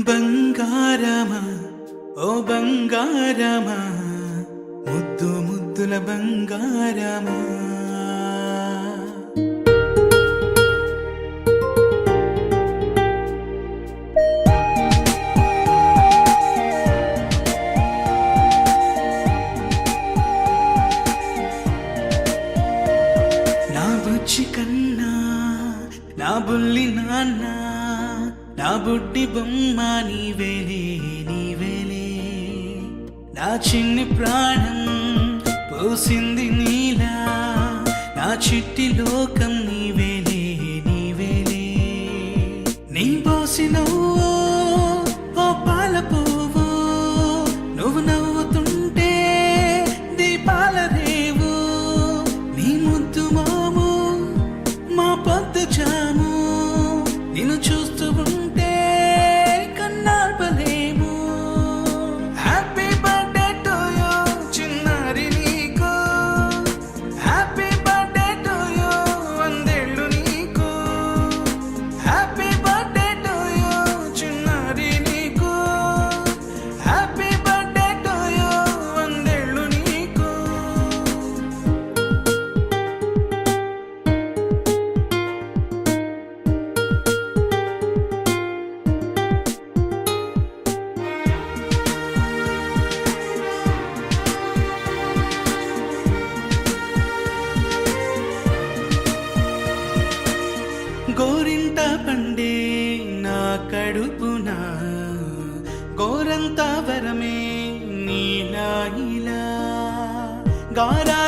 బంగారమా ఓ బంగారమా ముద్దు ముద్దుల బంగారమా నా బుజ్జి కన్నా నా బుల్లి నాన్న నా బుడ్డి బొమ్మ నీవేలే నీవేలే నా చిన్ని ప్రాణం పోసింది నీలా నా చిట్టి లోకం నీవేలే నీవేలే నీ పోసినవో ఓ పాల పువ్వు నువ్వు నవ్వుతుంటే దీపాల రేవు నీ ముద్దు మాము మా పొద్దు జాము నిన్ను చూస్తూ ఉంటే కన్నార్పలేము హ్యాపీ బర్త్డే టు యూ చిన్నారి నీకు హ్యాపీ బర్త్డే టు యూ వందేళ్ళు నీకు హ్యాపీ బర్త్డే టు యూ చిన్నారి నీకు హ్యాపీ బర్త్డే టు యూ వందేళ్ళు నీకు గోరింట పండే నా కడుపున గోరంత వరమే నీలా ఇలా గారా